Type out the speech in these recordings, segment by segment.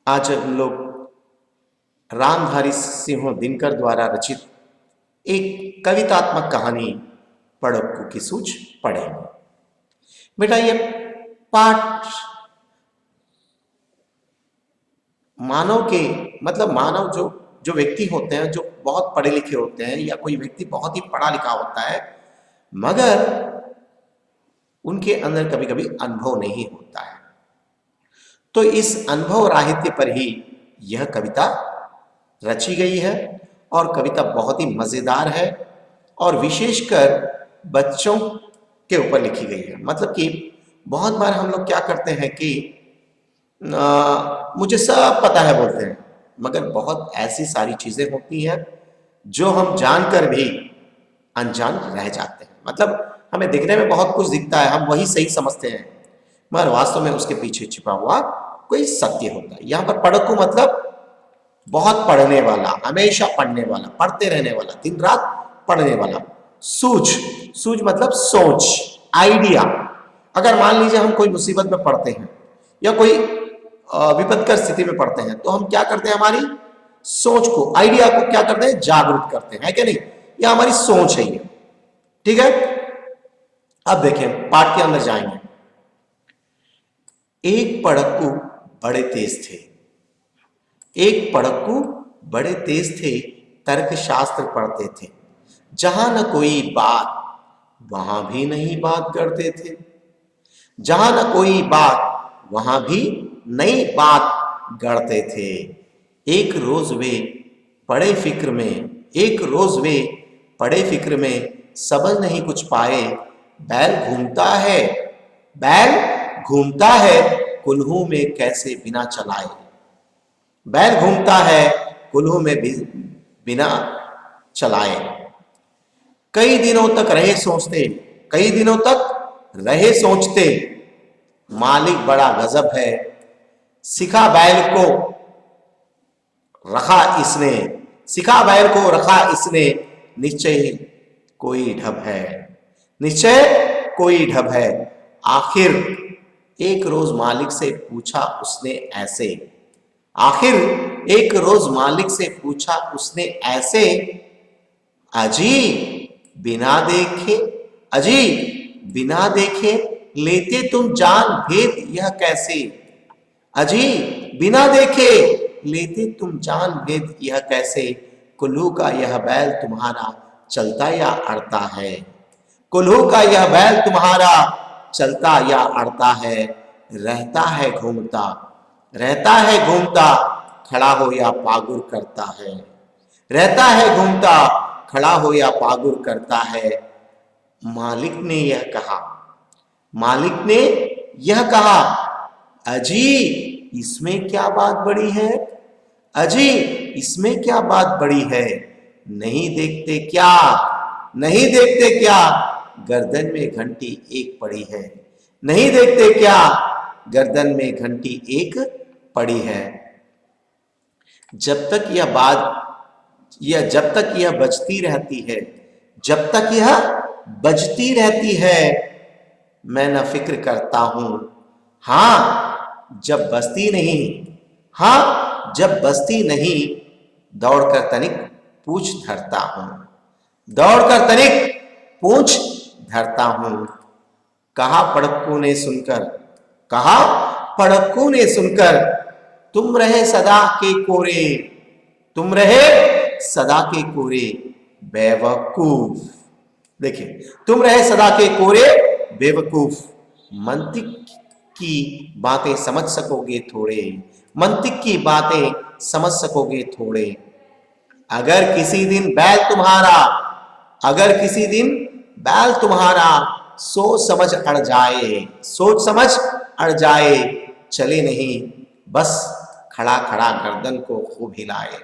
आज हम लोग रामधारी सिंह दिनकर द्वारा रचित एक कवितात्मक कहानी पड़क्कू की सूझ पढ़ेंगे। बेटा ये पाठ मानव के मानव जो जो व्यक्ति होते हैं, जो बहुत पढ़े लिखे होते हैं, या कोई व्यक्ति बहुत ही पढ़ा लिखा होता है मगर उनके अंदर कभी कभी अनुभव नहीं होता है, तो इस अनुभव राहित्य पर ही यह कविता रची गई है। और कविता बहुत ही मज़ेदार है और विशेषकर बच्चों के ऊपर लिखी गई है। मतलब कि बहुत बार हम लोग क्या करते हैं कि मुझे सब पता है बोलते हैं, मगर बहुत ऐसी सारी चीज़ें होती हैं जो हम जानकर भी अनजान रह जाते हैं। मतलब हमें दिखने में बहुत कुछ दिखता है, हम वही सही समझते हैं, मगर वास्तव में उसके पीछे छिपा हुआ कोई सत्य होता है। यहाँ पर पढ़क्कू मतलब बहुत पढ़ने वाला, हमेशा पढ़ने वाला, पढ़ते रहने वाला, दिन रात पढ़ने वाला। सूझ, सूझ मतलब सोच, आइडिया। अगर मान लीजिए हम कोई मुसीबत में पड़ते हैं या कोई विपत्तिकर स्थिति में पड़ते हैं, तो हम क्या करते हैं, हमारी सोच को, आइडिया को क्या करते हैं, जागरूक करते हैं, है क्या नहीं? यह हमारी सोच है ये, ठीक है। अब देखें, पाठ के अंदर जाएंगे। एक पढ़क्कू बड़े तेज थे, एक पढ़क्कू बड़े तेज थे, तर्कशास्त्र पढ़ते थे। जहां न कोई बात वहां भी नहीं बात करते थे, जहां न कोई बात वहां भी नई बात गढ़ते थे। एक रोज वे पड़े फिक्र में, एक रोज वे पड़े फिक्र में, समझ नहीं कुछ पाए। बैल घूमता है, बैल घूमता है, कुल्हू में कैसे बिना चलाए। बैल घूमता है, कुल्हू में बिना चलाए। कई दिनों तक रहे सोचते, कई दिनों तक रहे सोचते, मालिक बड़ा गजब है, सिखा बैल को रखा इसने, सिखा बैल को रखा इसने, निश्चय कोई ढब है, निश्चय कोई ढब है। आखिर एक रोज मालिक से पूछा उसने ऐसे, आखिर एक रोज मालिक से पूछा उसने ऐसे, अजी बिना देखे, अजी बिना देखे लेते तुम जान भेद यह कैसे। अजी बिना देखे लेते तुम जान भेद यह कैसे। कुल्लू का यह बैल तुम्हारा चलता या अड़ता है, कुल्लू का यह बैल तुम्हारा चलता या अड़ता है। रहता है घूमता, रहता है घूमता, खड़ा हो या पागुर करता है। रहता है घूमता, खड़ा हो या पागुर करता है। मालिक ने यह कहा, मालिक ने यह कहा, अजी इसमें क्या बात बड़ी है, अजी इसमें क्या बात बड़ी है। नहीं देखते क्या, नहीं देखते क्या, गर्दन में घंटी एक पड़ी है। नहीं देखते क्या, गर्दन में घंटी एक पड़ी है। जब तक यह बात, यह जब तक यह बजती रहती है, जब तक यह बजती रहती है, मैं न फिक्र करता हूं। हां जब बजती नहीं, हां जब बजती नहीं, दौड़कर तनिक पूछ धरता हूं, दौड़कर तनिक पूछ धरता हूं। कहा पढ़क्कू ने सुनकर, कहा पढ़क्कू ने सुनकर, तुम रहे सदा के कोरे, तुम रहे सदा के कोरे बेवकूफ। देखिए, तुम रहे सदा के कोरे बेवकूफ। मंतिक की बातें समझ सकोगे थोड़े, मंतिक की बातें समझ सकोगे थोड़े। अगर किसी दिन बैल तुम्हारा, अगर किसी दिन बैल तुम्हारा सोच समझ अड़ जाए, सोच समझ अड़ जाए, चले नहीं बस खड़ा खड़ा गर्दन को खूब हिलाए,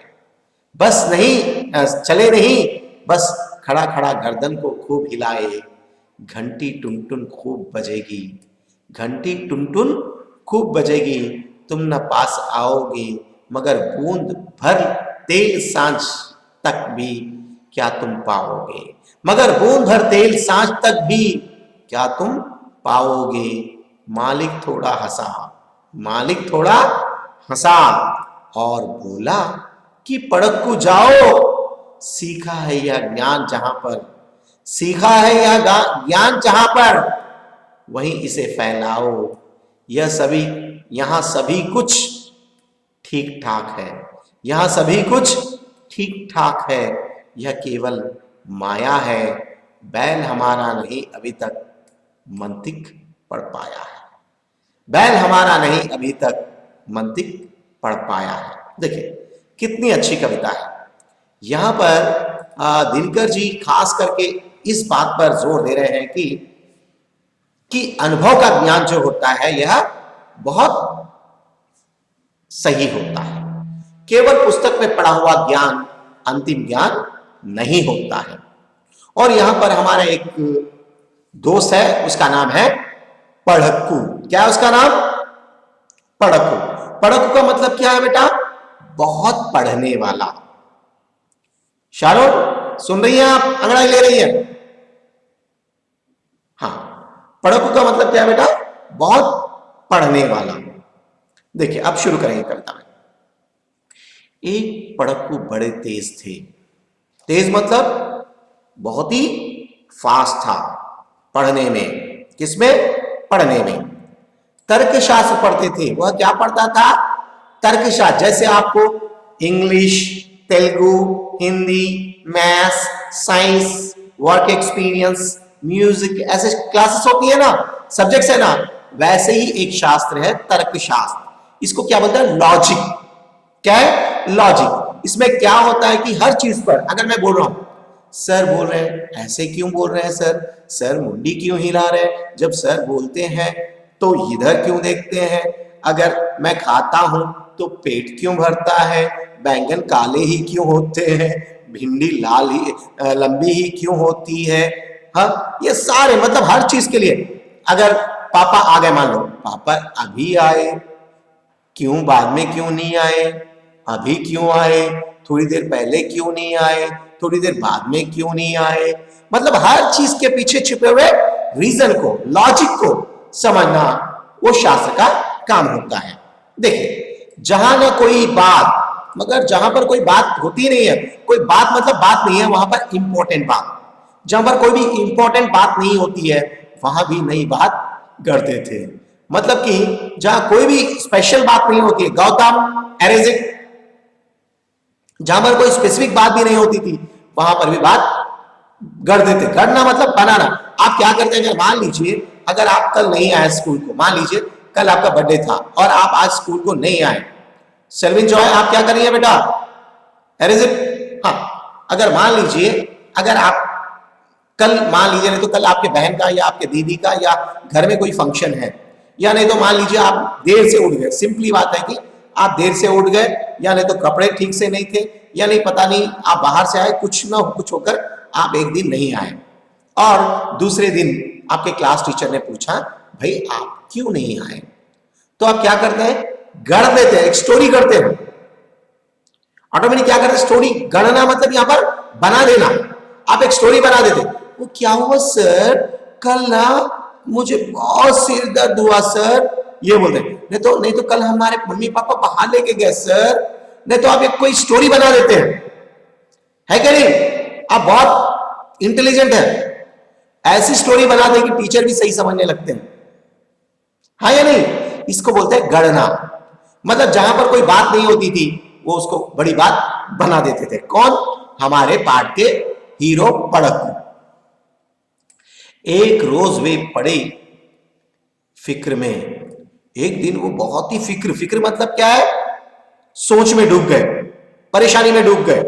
बस नहीं चले नहीं बस खड़ा खड़ा गर्दन को खूब हिलाए। घंटी टुनटुन खूब बजेगी, घंटी टुनटुन खूब बजेगी, तुम न पास आओगे, मगर बूंद भर तेल सांझ तक भी क्या तुम पाओगे, मगर बूंद भर तेल सांझ तक भी क्या तुम पाओगे। मालिक थोड़ा हंसा, मालिक थोड़ा हंसा और बोला कि पड़क्कू जाओ, सीखा है यह ज्ञान जहां पर, सीखा है यह ज्ञान जहां पर, वहीं इसे फैलाओ। यह सभी, यहां सभी कुछ ठीक ठाक है, यहां सभी कुछ ठीक ठाक है, यह केवल माया है। बैल हमारा नहीं अभी तक मंतिक पढ़ पाया है, बैल हमारा नहीं अभी तक मंतिक पढ़ पाया है। देखिए कितनी अच्छी कविता है। यहां पर दिनकर जी खास करके इस बात पर जोर दे रहे हैं कि अनुभव का ज्ञान जो होता है यह बहुत सही होता है। केवल पुस्तक में पढ़ा हुआ ज्ञान अंतिम ज्ञान नहीं होता है। और यहां पर हमारा एक दोस्त है, उसका नाम है पढ़क्कू। क्या है उसका नाम? पढ़क्कू। पढ़क्कू का मतलब क्या है बेटा? बहुत पढ़ने वाला। शारों सुन रही हैं आप? अंगड़ाई ले रही हैं? हाँ, पढ़क्कू का मतलब क्या है बेटा? बहुत पढ़ने वाला। देखिए अब शुरू करेंगे कविता में। एक पढ़क्कू बड़े तेज थे। तेज मतलब बहुत ही फास्ट था पढ़ने में। किसमें? पढ़ने में। तर्कशास्त्र पढ़ते थे। वह क्या पढ़ता था? तर्कशास्त्र। जैसे आपको English, Telugu, Hindi, maths, science, work experience, music, ऐसे क्लासेस होती है ना, सब्जेक्ट्स है ना, वैसे ही एक शास्त्र है तर्कशास्त्र। इसको क्या बोलते हैं? लॉजिक। क्या है? लॉजिक। इसमें क्या होता है कि हर चीज पर अगर मैं बोल रहा हूं, सर बोल रहे हैं, ऐसे क्यों बोल रहे हैं सर? सर मुंडी क्यों हिला रहे हैं? जब सर बोलते हैं तो इधर क्यों देखते हैं? अगर मैं खाता हूं तो पेट क्यों भरता है? बैंगन काले ही क्यों होते हैं? भिंडी लाल ही लंबी ही क्यों होती है? हाँ, ये सारे मतलब हर चीज के लिए। अगर पापा आ गए, मान लो पापा अभी आए, क्यों बाद में क्यों नहीं आए? अभी क्यों आए? थोड़ी देर पहले क्यों नहीं आए? थोड़ी देर बाद में क्यों नहीं आए? मतलब हर चीज के पीछे छिपे हुए रीजन को, लॉजिक को समझना वो शास्त्र का काम होता है। देखिए जहां ना कोई बात, मगर जहां पर कोई बात होती नहीं है, कोई बात मतलब बात नहीं है, वहां पर इंपॉर्टेंट बात, जहां पर कोई भी इंपॉर्टेंट बात नहीं होती है वहां भी नई बात गढ़ते थे। मतलब कि जहां कोई भी स्पेशल बात नहीं होती है, गौतम एरेजिक, जहां पर कोई स्पेसिफिक बात भी नहीं होती थी वहां पर भी बात गढ़ देते। गढ़ना मतलब बनाना। आप क्या करते हैं? अगर मान लीजिए अगर आप कल नहीं आए स्कूल को, मान लीजिए कल आपका बर्थडे था और आप आज स्कूल को नहीं आए, सेल्विन जॉय आप क्या कर रही है बेटा? एरेजिक। हाँ, अगर मान लीजिए अगर आप कल, मान लीजिए नहीं तो कल आपके बहन का या आपके दीदी का या घर में कोई फंक्शन है, या नहीं तो मान लीजिए आप देर से उठ गए। सिंपली बात है कि आप देर से उठ गए, या नहीं तो कपड़े ठीक से नहीं थे, या नहीं पता नहीं आप बाहर से आए, कुछ ना कुछ होकर आप एक दिन नहीं आए, और दूसरे दिन आपके क्लास टीचर ने पूछा भाई आप क्यों नहीं आए, तो आप क्या करते हैं? गढ़ देते हैं, एक स्टोरी करते हैं। ऑटोमेटिक क्या करते हैं? स्टोरी गढ़ना मतलब यहां पर बना देना। आप एक स्टोरी बना देते। वो क्या हुआ सर, कल ना मुझे बहुत सिर दर्द हुआ सर, ये बोलते हैं। नहीं तो कल हमारे मम्मी पापा बाहर लेके गए सर। नहीं तो आप एक कोई स्टोरी बना देते हैं, है क्या नहीं? आप बहुत इंटेलिजेंट है, ऐसी स्टोरी बना दे कि टीचर भी सही समझने लगते हैं, हाँ या नहीं? इसको बोलते हैं गढ़ना। मतलब जहां पर कोई बात नहीं होती थी वो उसको बड़ी बात बना देते थे। कौन? हमारे पाठ के हीरो पढ़क्कू। एक रोज वे पड़े फिक्र में। एक दिन वो बहुत ही फिक्र मतलब क्या है? सोच में डूब गए, परेशानी में डूब गए,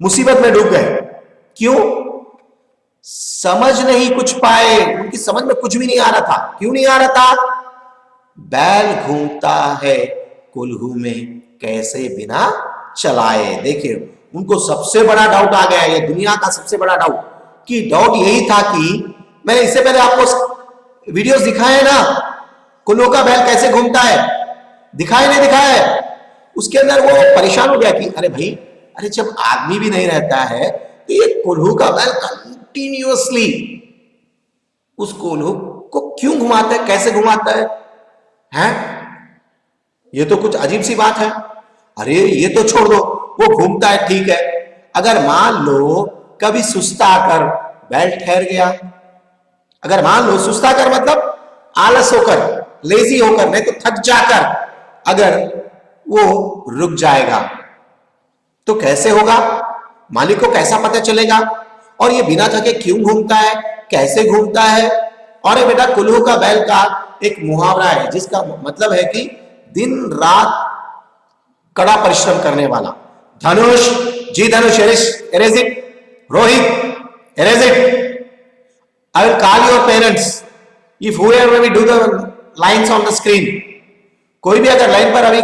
मुसीबत में डूब गए। क्यों? समझ नहीं कुछ पाए, उनकी समझ में कुछ भी नहीं आ रहा था। क्यों नहीं आ रहा था? बैल घूमता है कोल्हू में, कैसे बिना चलाए। देखिए उनको सबसे बड़ा डाउट आ गया, ये दुनिया का सबसे बड़ा डाउट, कि डाउट यही था कि मैंने इससे पहले आपको वीडियोस दिखाए ना, कोल्हू का बैल कैसे घूमता है, दिखाए नहीं दिखाया है? उसके अंदर वो परेशान हो गया कि अरे भाई, अरे जब आदमी भी नहीं रहता है तो ये कोल्हू का बैल कंटिन्यूअसली उस कोल्हू को क्यों घुमाता है, कैसे घुमाता है? हैं? ये तो कुछ अजीब सी बात है। अरे ये तो छोड़ दो, वो घूमता है ठीक है, अगर मान लो कभी सुस्ता कर बैल ठहर गया, अगर मान लो सुस्ता कर मतलब आलस होकर, लेजी होकर, नहीं तो थक जाकर अगर वो रुक जाएगा तो कैसे होगा, मालिक को कैसा पता चलेगा, और ये बिना थके क्यों घूमता है, कैसे घूमता है। और ये बेटा कुल्लू का बैल का एक मुहावरा है जिसका मतलब है कि दिन रात कड़ा परिश्रम करने वाला। धनुष, जी धनुष, erase it, Rohit erase it, I will call your parents if whoever will do the lines on the screen। कोई भी अगर लाइन पर अभी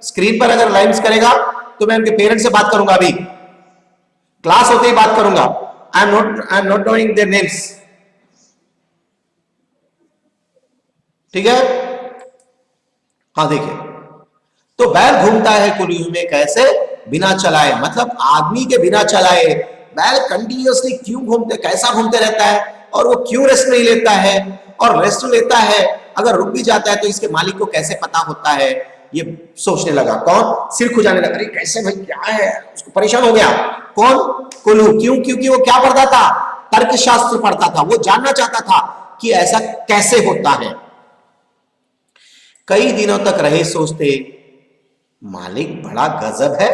स्क्रीन पर अगर लाइंस करेगा तो मैं उनके पेरेंट्स से बात करूंगा, अभी क्लास होते ही बात करूंगा। I am not knowing their names, ठीक है। हाँ देखिए, तो बैल घूमता है कुल्लू में कैसे, बिना चलाए, मतलब आदमी के बिना चलाए बैल कंटिन्यूअसली क्यों घूमते, कैसा घूमते रहता है, और वो क्यों रेस्ट नहीं लेता है, और रेस्ट लेता है अगर रुक भी जाता है तो इसके मालिक को कैसे पता होता है। ये सोचने लगा, कौन, सिर खुजाने लगा, अरे कैसे भाई क्या है, उसको परेशान हो गया। कौन, कुल्लू। क्यों, क्योंकि वो क्या पढ़ता था, तर्कशास्त्र पढ़ता था, वो जानना चाहता था कि ऐसा कैसे होता है। कई दिनों तक रहे सोचते, मालिक बड़ा गजब है।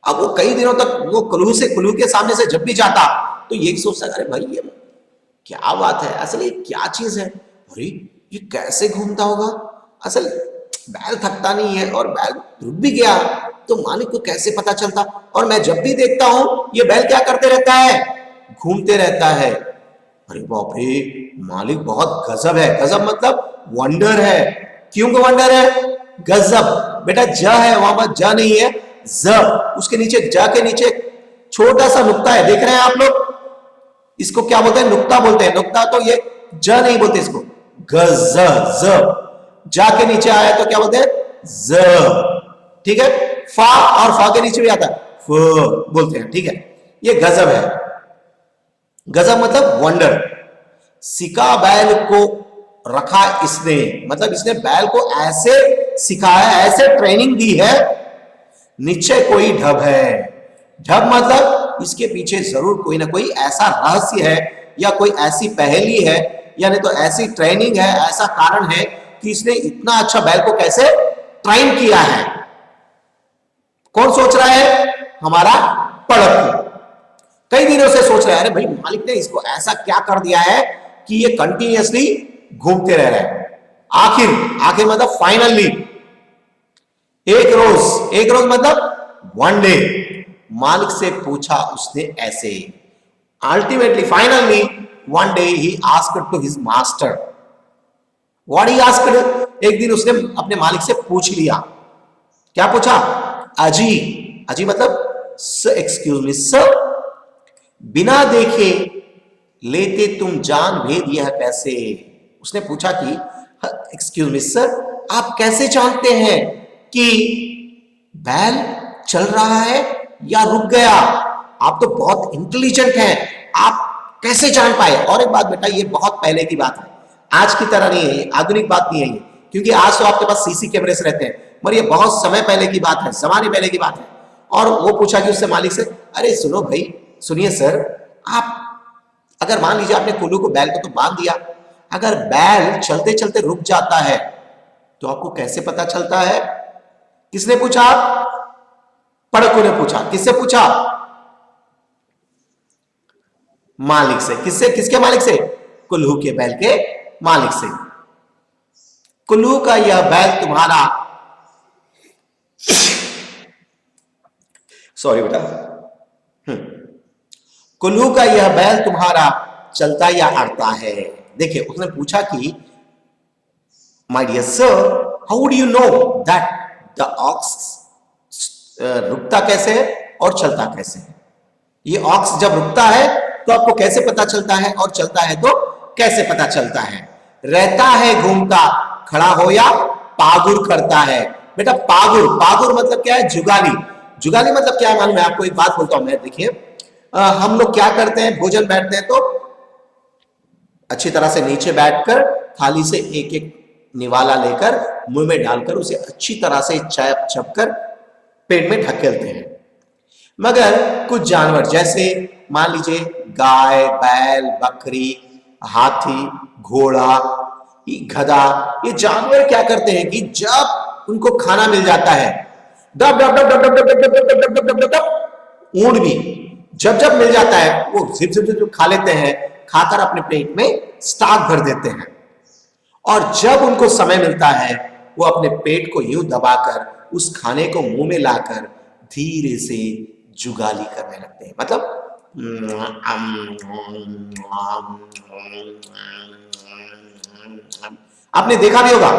अब वो कई दिनों तक वो कुल्लू के सामने से जब भी जाता तो ये सोचता, अरे भाई ये क्या बात है, असल ये क्या चीज है, अरे ये कैसे घूमता होगा, असल बैल थकता नहीं है और बैल रुक भी गया तो मालिक को कैसे पता चलता। और मैं जब भी देखता हूं ये बैल क्या करते रहता है, घूमते रहता है। अरे बाप रे, मालिक बहुत गजब है। गजब मतलब वंडर है। क्यों वंडर है, गजब। बेटा ज है वहां पर, ज नहीं है, ज, उसके नीचे, ज के नीचे छोटा सा नुक्ता है, देख रहे हैं आप लोग, इसको क्या बोलते हैं, नुक्ता बोलते हैं। नुक्ता तो ये ज नहीं बोलते इसको, गज, ज, जा के नीचे आया तो क्या बोलते हैं, ज, ठीक है। फा, और फा के नीचे भी आता है, फ बोलते हैं, ठीक है। ये गजब है। गजब मतलब वंडर। सिखा बैल को रखा इसने, मतलब इसने बैल को ऐसे सिखाया, ऐसे ट्रेनिंग दी है, निश्चय कोई ढब है। ढब मतलब इसके पीछे जरूर कोई ना कोई ऐसा रहस्य है, या कोई ऐसी पहेली है, यानी तो ऐसी ट्रेनिंग है, ऐसा कारण है कि इसने इतना अच्छा बैल को कैसे ट्रेन किया है। कौन सोच रहा है, हमारा पड़क। कई दिनों से सोच रहा है, अरे भाई मालिक ने इसको ऐसा क्या कर दिया है कि ये कंटिन्यूअसली घूमते रह रहे हैं। आखिर, आखिर मतलब फाइनली, एक रोज, एक रोज मतलब वन डे, मालिक से पूछा उसने ऐसे, ultimately finally one day he asked to his master, what he asked, एक दिन उसने अपने मालिक से पूछ लिया। क्या पूछा, अजी, अजी मतलब एक्सक्यूज मी सर, बिना देखे लेते तुम जान भेद यह कैसे। उसने पूछा कि एक्सक्यूज मी सर, आप कैसे जानते हैं कि बैल चल रहा है या रुक गया, आप तो बहुत इंटेलिजेंट हैं, आप कैसे जान पाए। और एक बात बेटा, ये बहुत पहले की बात है, आज की तरह नहीं है, ये आधुनिक बात नहीं है ये, क्योंकि आज तो आपके पास सीसी कैमरेस रहते हैं, मगर ये बहुत समय पहले की बात है, जमाने पहले की बात है। और वो पूछा कि उससे मालिक से, अरे सुनो भाई, सुनिए सर, आप अगर मान लीजिए आपने कुल्लू को, बैल को तो बांध दिया, अगर बैल चलते चलते रुक जाता है तो आपको कैसे पता चलता है। किसने पूछा, पड़कू ने पूछा। किससे पूछा, मालिक से। किससे, किसके मालिक से, कुल्लू के बैल के मालिक से। कुल्लू का यह बैल तुम्हारा, सॉरी बेटा, कुल्लू का यह बैल तुम्हारा चलता या अड़ता है। देखिए उसने पूछा कि my dear sir, how would you know that the ox रुकता कैसे है और चलता कैसे है। ये ऑक्स जब रुकता है तो आपको कैसे पता चलता है, और चलता है तो कैसे पता चलता है। रहता है घूमता, खड़ा हो या पागुर करता है। बेटा पागुर, पागुर मतलब क्या है, जुगाली। जुगाली मतलब क्या है मालूम है आपको, एक बात बोलता हूं मैं, देखिए हम लोग क्या करते हैं, भोजन बैठते हैं तो अच्छी तरह से नीचे बैठकर थाली से एक एक निवाला लेकर मुंह में डालकर उसे अच्छी तरह से चप चप कर पेट में ढकेलते हैं। मगर कुछ जानवर जैसे मान लीजिए गाय, बैल, बकरी, हाथी, घोड़ा, गधा, ये जानवर क्या करते हैं कि जब उनको खाना मिल जाता है, dub dub dub dub dub dub dub dub dub dub dub dub, ऊंट भी जब जब मिल जाता है वो झिप झिप झिप खा लेते हैं, खाकर अपने पेट में स्टॉक भर देते हैं। और जब उनको समय मिलता है वो अपने पेट को यूं दबाकर उस खाने को मुंह में लाकर धीरे से जुगाली करने लगते हैं। मतलब आपने देखा भी होगा,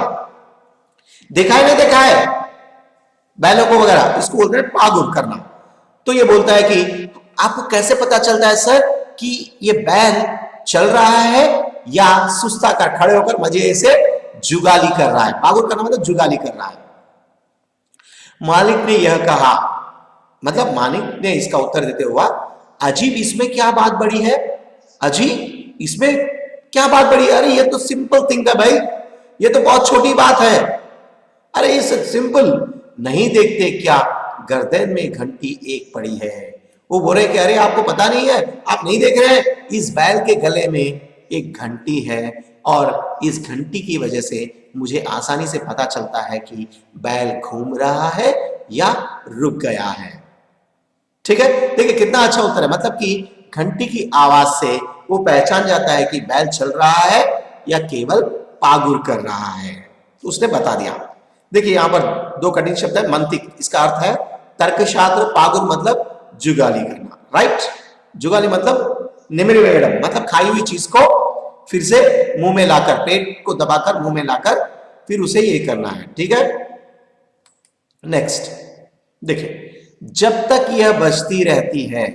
देखा है नहीं देखा है, बैलों को वगैरह, इसको बोलते हैं पागुर करना। तो ये बोलता है कि आपको कैसे पता चलता है सर कि ये बैल चल रहा है या सुस्ता कर खड़े होकर मजे से जुगाली कर रहा है? पागुर करना मतलब जुगाली कर रहा है। मालिक ने यह कहा, मतलब मालिक ने इसका उत्तर देते हुआ, अजीब, इसमें क्या बात बड़ी है? अजीब, इसमें क्या बात बड़ी है? अरे ये तो सिंपल थिंग है भाई, ये तो बहुत छोटी बात है। अरे ये सिंपल नहीं देखते क्या गर्दन में घंटी एक पड़ी है? वो बोल रहे कि अरे आपको पता नहीं है, आप नहीं देख रहे हैं, इस बैल के गले में एक घंटी है और इस घंटी की वजह से मुझे आसानी से पता चलता है कि बैल घूम रहा है या रुक गया है। ठीक है, देखिए कितना अच्छा उत्तर है। मतलब कि घंटी की आवाज से वो पहचान जाता है कि बैल चल रहा है या केवल पागुर कर रहा है। तो उसने बता दिया। देखिए यहां पर दो कठिन शब्द है। मंतिक, इसका अर्थ है तर्कशास्त्र, पागुर मतलब जुगाली करना, राइट। जुगाली मतलब निम्न, मतलब खाई हुई चीज को फिर से मुंह में लाकर, पेट को दबाकर मुंह में लाकर फिर उसे ये करना है। ठीक है, नेक्स्ट देखिए, जब तक यह बजती रहती है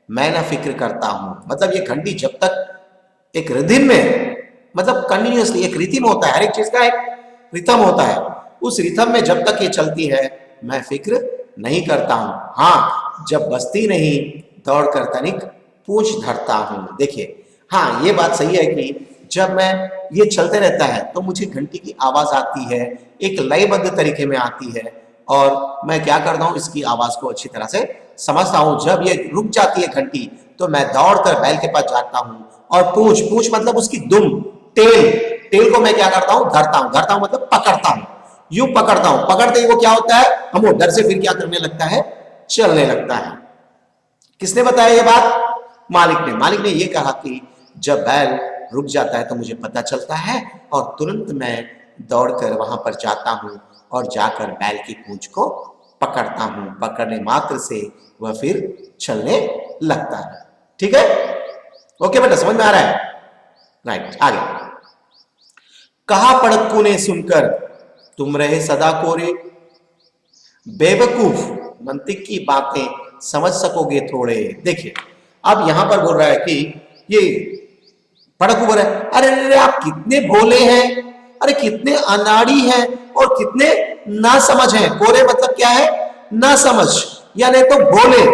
मैं ना फिक्र करता हूं। मतलब ये घंटी जब तक एक रिदम में, मतलब कंटिन्यूअसली एक रिदम होता है, हर एक चीज का एक रिथम होता है, उस रिथम में जब तक ये चलती है मैं फिक्र नहीं करता हूं। हाँ, जब बजती नहीं दौड़कर तनिक पूंछ धरता हूं। देखिए हाँ, ये बात सही है कि जब मैं ये चलते रहता है तो मुझे घंटी की आवाज आती है, एक लयबद्ध तरीके में आती है, और मैं क्या करता हूं, इसकी आवाज को अच्छी तरह से समझता हूं। जब ये रुक जाती है घंटी तो मैं दौड़कर बैल के पास जाता हूं और पूंछ, पूंछ मतलब उसकी दुम, टेल, टेल को मैं क्या करता हूं, धरता हूं। धरता हूं मतलब पकड़ता हूं, यूं पकड़ता हूं। पकड़ते ही वो क्या होता है, हम वो डर से फिर क्या करने लगता है, चलने लगता है। किसने बताया ये बात? मालिक ने। मालिक ने ये कहा कि जब बैल रुक जाता है तो मुझे पता चलता है और तुरंत मैं दौड़कर वहां पर जाता हूं और जाकर बैल की पूंछ को पकड़ता हूं। पकड़ने मात्र से वह फिर चलने लगता है। ठीक है, ओके बेटा, समझ में आ रहा है? राइट, आगे। कहा पड़क्कू ने सुनकर तुम रहे सदा कोरे, बेवकूफ मंतिक की बातें समझ सकोगे थोड़े। देखिए अब यहां पर बोल रहा है कि ये पड़क्कू बोल रहा है, अरे अरे आप कितने भोले हैं, अरे कितने अनाड़ी हैं और कितने ना समझ हैं। कोरे मतलब क्या है, ना समझ, यानी तो भोले।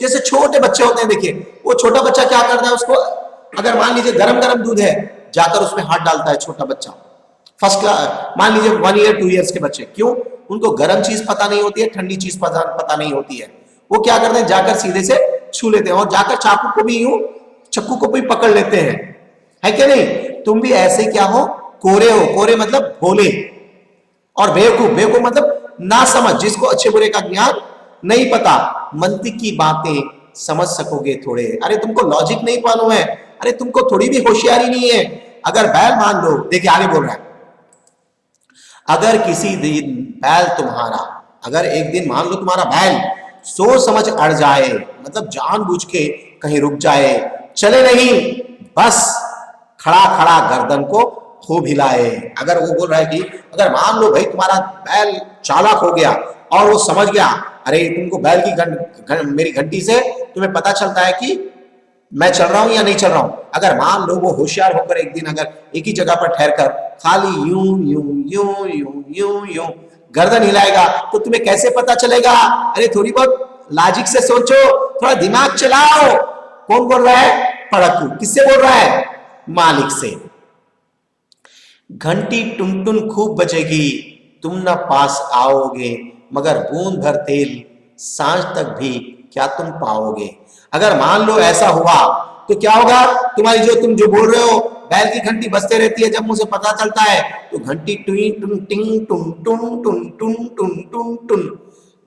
जैसे छोटे बच्चे होते हैं, देखिए वो छोटा बच्चा क्या करता है, उसको अगर मान लीजिए गरम गरम दूध है, जाकर उसमें हाथ डालता है छोटा बच्चा, फर्स्ट क्लास, मान लीजिए 1 ईयर 2 ईयर्स के बच्चे। क्यों? उनको गर्म चीज पता नहीं होती है, ठंडी चीज पता नहीं होती है। वो क्या करते हैं, जाकर सीधे से छू लेते हैं और जाकर चाकू को भी यूं, चक्कू को भी पकड़ लेते हैं, है क्या नहीं? तुम भी ऐसे क्या हो, कोरे हो। कोरे मतलब भोले। और बेवकूफ, बेवकूफ मतलब ना समझ, जिसको अच्छे बुरे का ज्ञान नहीं पता। मंतिक की बातें समझ सकोगे थोड़े, अरे तुमको लॉजिक नहीं मालूम है, अरे तुमको थोड़ी भी होशियारी नहीं है। अगर बैल मान लो, देखिए आगे बोल रहा है, अगर किसी दिन बैल तुम्हारा, अगर एक दिन मान लो तुम्हारा बैल सोच समझ अड़ जाए, मतलब जानबूझ के कहीं रुक जाए, चले नहीं, बस खड़ा खड़ा गर्दन को खूब हिलाए। अगर वो बोल रहा है कि अगर मान लो भाई तुम्हारा बैल चालाक हो गया और वो समझ गया, अरे तुमको बैल की मेरी घंटी से तुम्हें पता चलता है कि मैं चल रहा हूं या नहीं चल रहा हूं। अगर मान लो वो होशियार होकर एक दिन अगर एक ही जगह पर ठहरकर खाली यूं यूं यूं यूं यूं यूं गर्दन हिलाएगा तो तुम्हें कैसे पता चलेगा? अरे थोड़ी बहुत लॉजिक से सोचो, थोड़ा दिमाग चलाओ। कौन बोल रहा है? पड़क्कू। किससे बोल रहा है? मालिक से। घंटी टुन टुन खूब बजेगी, तुम न पास आओगे, मगर बूंद भर तेल सांझ तक भी क्या तुम पाओगे। अगर मान लो ऐसा हुआ तो क्या होगा, तुम्हारी जो तुम जो बोल रहे हो बैल की घंटी बजते रहती है, जब मुझे पता चलता है तो घंटी टुई टुन टिंग टुन टुन टुन टुन टुन टुन टुन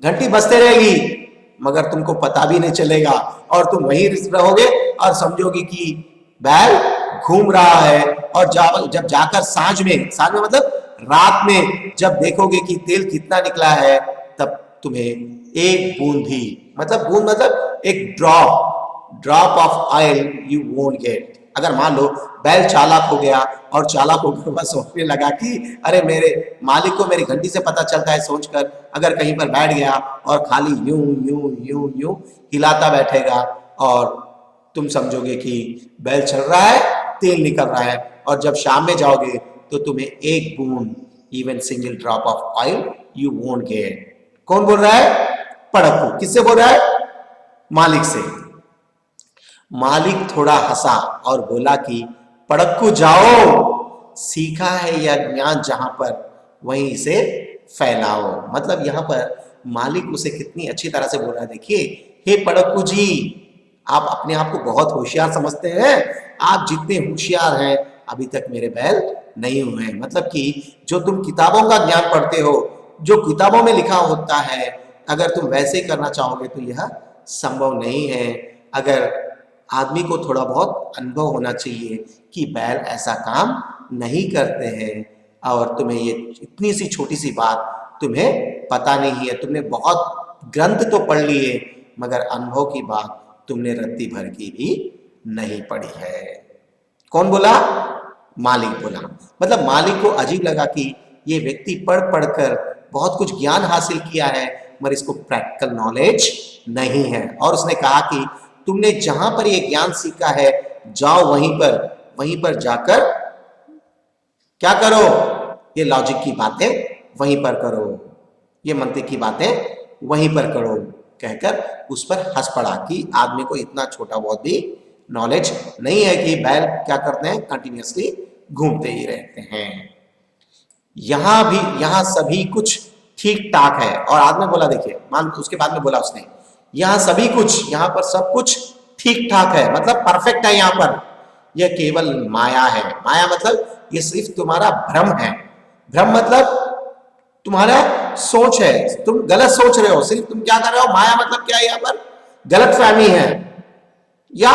घंटी बजते रहेगी, मगर तुमको पता भी नहीं चलेगा और तुम वहीं रहोगे और समझोगे कि बैल घूम रहा है। और जब जाकर सांझ में मतलब रात में जब देखोगे कि तेल कितना निकला है, तब तुम्हें एक बूंद भी, मतलब बूंद मतलब एक drop of oil you won't get. अगर मान लो बैल चालाक हो गया और चालाक होकर बस सोचने लगा कि अरे मेरे मालिक को मेरी घंटी से पता चलता है सोचकर अगर कहीं पर बैठ गया और खाली यूं यूं यूं यूं हिलाता बैठेगा, और तुम समझोगे कि बैल चल रहा है, तेल निकल रहा है, और जब शाम में जाओगे तो तुम्हें एक बूंद, even single drop of oil you won't get. कौन बोल रहा है? पड़कू। किससे बोल रहा है? मालिक से। मालिक थोड़ा हंसा और बोला कि पड़कू जाओ, सीखा है यह ज्ञान जहां पर वहीं इसे फैलाओ। मतलब यहां पर मालिक उसे कितनी अच्छी तरह से बोल रहा है, देखिए हे पड़कू जी, आप अपने आप को बहुत होशियार समझते हैं, आप जितने होशियार हैं अभी तक मेरे बैल नहीं हुए हैं। मतलब कि जो तुम किताबों का ज्ञान पढ़ते हो, जो किताबों में लिखा होता है, अगर तुम वैसे करना चाहोगे तो यह संभव नहीं है। अगर आदमी को थोड़ा बहुत अनुभव होना चाहिए कि बैल ऐसा काम नहीं करते हैं, और तुम्हें ये इतनी सी छोटी सी बात तुम्हें पता नहीं है। तुमने बहुत ग्रंथ तो पढ़ लिए, मगर अनुभव की बात तुमने रत्ती भर की भी नहीं पढ़ी है। कौन बोला? मालिक बोला। मतलब मालिक को अजीब लगा कि ये व्यक्ति पढ़ पढ़कर बहुत कुछ ज्ञान हासिल किया है, मगर इसको प्रैक्टिकल नॉलेज नहीं है। और उसने कहा कि तुमने जहां पर ये ज्ञान सीखा है, जाओ वहीं पर जाकर क्या करो, ये लॉजिक की बातें वहीं पर करो, ये मंतिक की बातें वहीं पर करो, कहकर उस पर हंस पड़ा कि आदमी को इतना छोटा बहुत भी नॉलेज नहीं है कि बैल क्या करते हैं, कंटिन्यूअसली घूमते ही रहते हैं। यहां सभी कुछ ठीक ठाक है। और आदमी बोला, देखिए मान उसके बाद में बोला उसने, यहां सभी कुछ, यहां पर सब कुछ ठीक ठाक है, मतलब परफेक्ट है। यहां पर यह केवल माया है। माया मतलब ये सिर्फ तुम्हारा भ्रम है। भ्रम मतलब तुम्हारा सोच है, तुम गलत सोच रहे हो, सिर्फ तुम क्या कर रहे हो, माया मतलब क्या है, यहाँ पर गलत फहमी है या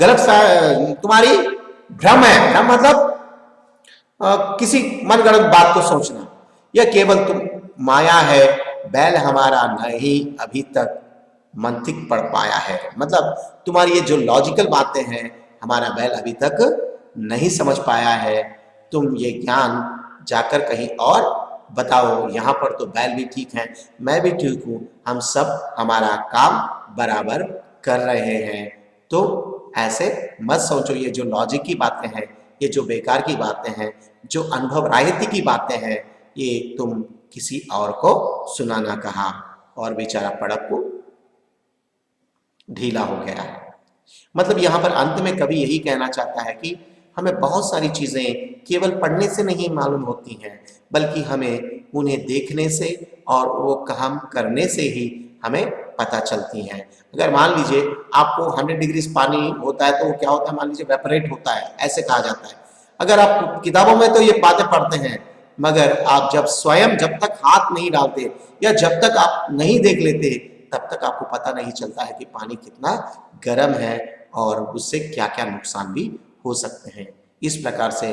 तुम्हारी भ्रम है। भ्रम मतलब किसी मनगढ़ंत बात को सोचना। यह केवल तुम माया है, बैल हमारा नहीं अभी तक मंतिक पढ़ पाया है। मतलब तुम्हारी ये जो लॉजिकल बातें हैं, हमारा बैल अभी तक नहीं समझ पाया है। तुम ये ज्ञान जाकर कहीं और बताओ। यहाँ पर तो बैल भी ठीक है, मैं भी ठीक हूँ, हम सब हमारा काम बराबर कर रहे हैं। तो ऐसे मत सोचो, ये जो लॉजिक की बातें हैं, ये जो बेकार की बातें हैं, जो अनुभव राहित्य की बातें हैं, ये तुम किसी और को सुनाना कहा। और बेचारा पड़क को ढीला हो गया है। मतलब यहाँ पर अंत में कवि यही कहना चाहता है कि हमें बहुत सारी चीजें केवल पढ़ने से नहीं मालूम होती हैं, बल्कि हमें उन्हें देखने से और वो काम करने से ही हमें पता चलती हैं। अगर मान लीजिए आपको 100 डिग्री पानी होता है तो वो क्या होता है, मान लीजिए वेपरेट होता है, ऐसे कहा जाता है। अगर आप किताबों में तो ये बातें पढ़ते हैं, मगर आप जब स्वयं जब तक हाथ नहीं डालते या जब तक आप नहीं देख लेते, तब तक आपको पता नहीं चलता है कि पानी कितना गर्म है और उससे क्या क्या नुकसान भी हो सकते हैं। इस प्रकार से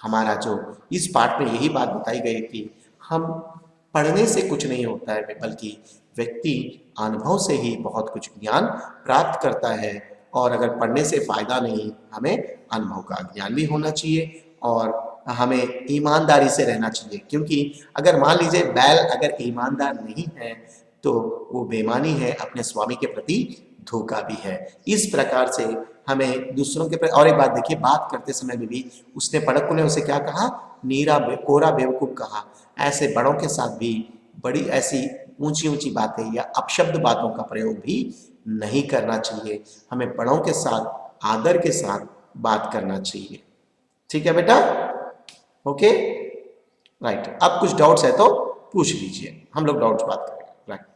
हमारा जो इस पाठ में यही बात बताई गई कि हम पढ़ने से कुछ नहीं होता है, बल्कि व्यक्ति अनुभव से ही बहुत कुछ ज्ञान प्राप्त करता है। और अगर पढ़ने से फायदा नहीं, हमें अनुभव का ज्ञान भी होना चाहिए और हमें ईमानदारी से रहना चाहिए। क्योंकि अगर मान लीजिए बैल अगर ईमानदार नहीं है तो वो बेईमानी है, अपने स्वामी के प्रति धोखा भी है। इस प्रकार से हमें दूसरों के प्रति, और एक बात देखिए, बात करते समय में भी उसने पड़कू ने उसे क्या कहा, कोरा बेवकूफ कहा। ऐसे बड़ों के साथ भी बड़ी ऐसी ऊंची ऊंची बातें या अपशब्द बातों का प्रयोग भी नहीं करना चाहिए। हमें बड़ों के साथ आदर के साथ बात करना चाहिए। ठीक है बेटा। Okay right. अब कुछ डाउट्स है तो पूछ लीजिए, हम लोग डाउट्स बात करेंगे। राइट।